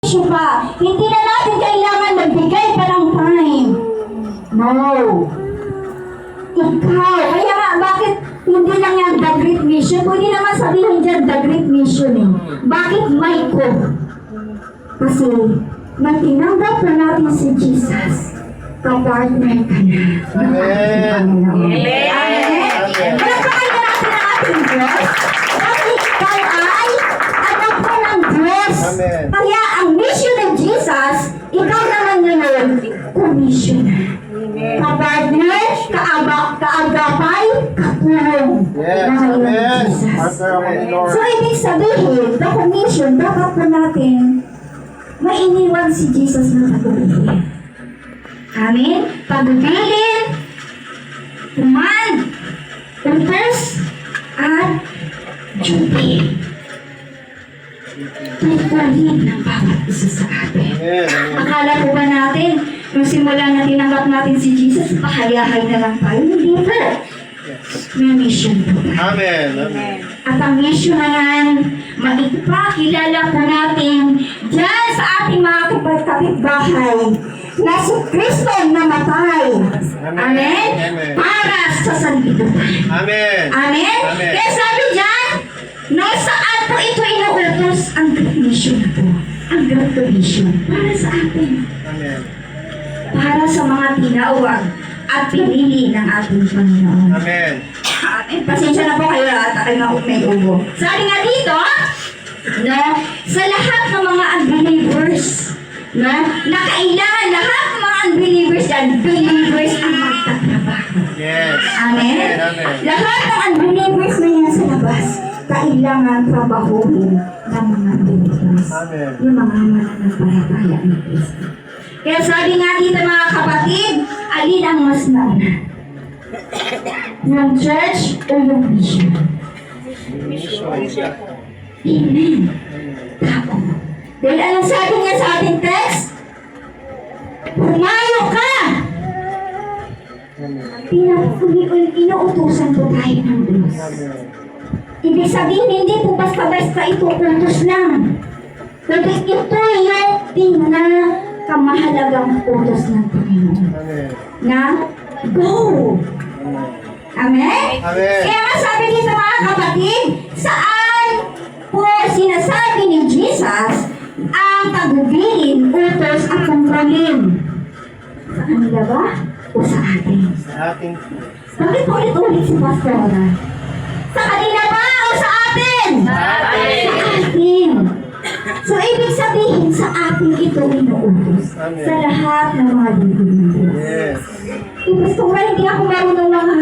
siya pa. Hindi na natin kailangan magbigay pa ng time. No. Ikaw. Kaya nga, bakit hindi lang yan the Great Mission? Pwede naman sabihin dyan the Great Mission eh. Bakit may ko? Kasi, nang tinanggap na natin si Jesus, kapartner ka na. Amen. Amen. Palagpakan na natin ang ating Diyos. Dahil ikaw ay anak mo ng Diyos. Amen. Kaya ang mission ng Jesus, ikaw naman ngayon, commissioner. Kapartner, kaagapay, katulong. Yes, Na ngayon ng amen. Jesus. Partner ako ni Lord. So, ibig sabihin, the commission, dapat pa natin mainiwan si Jesus na pagbubilin. Amen? Pagbubilin, command, utos, at duty. Tutuhin ng bawat isa sa atin. Amen. Amen. Akala ko ba natin, nung simula na tinanggap natin si Jesus, pahayahay na lang tayo? Hindi po. May mission po tayo. Amen. Amen. At ang mission na yan, maipakilala po natin dyan sa ating mga kapitbahay na si Kristo namatay. Amen? Amen. Para sa sanlibutan. Amen. Amen? Amen. Kaya sabi dyan, no, saan po ito inuutos ang Great Mission na po? Ang Great Commission. Para sa atin. Amen. Para sa mga tinawag at pinili ng ating Panginoon. Amen. Amen. Pasensya na po kayo at aking mga may ubo. Sabi nga dito, no, sa lahat ng mga unbelievers, no, na kailangan lahat ng mga unbelievers yan, believers ang magtatrabaho. Yes. Amen? Amen. Lahat ng unbelievers na yan sa labas, kailangan trabahuin ng mga believers. Amen. Yung mga mananampalataya ng Kristo. Kaya sabi nga dito mga kapatid, alin ang mas nauna? Yung church o yung mission? Amen. Tao. Dahil anong sabi niya sa ating text? Humayo ka! Inuutusan po tayo ng Diyos. Ibig sabihin, hindi po basta-basta ito utos lang. Kundi ito yung pinakamahalagang utos ng Panginoon. Amen. Na go! Amen? Amen. Kaya nga sabi dito mga kapatid, saan po sinasabi ni Jesus ang pagbubilin, utos at kontrolin? Sa kanila ba? O sa atin? Sa ating Bakit ulit-ulit si Pastora? Sa kanila ba o sa atin? Sa atin. Sa atin. So, ibig sabihin, sa atin ito inuutos. Amen. Sa lahat ng mga bibig ng Diyos. Yes. Pastora, hindi ako marunong mga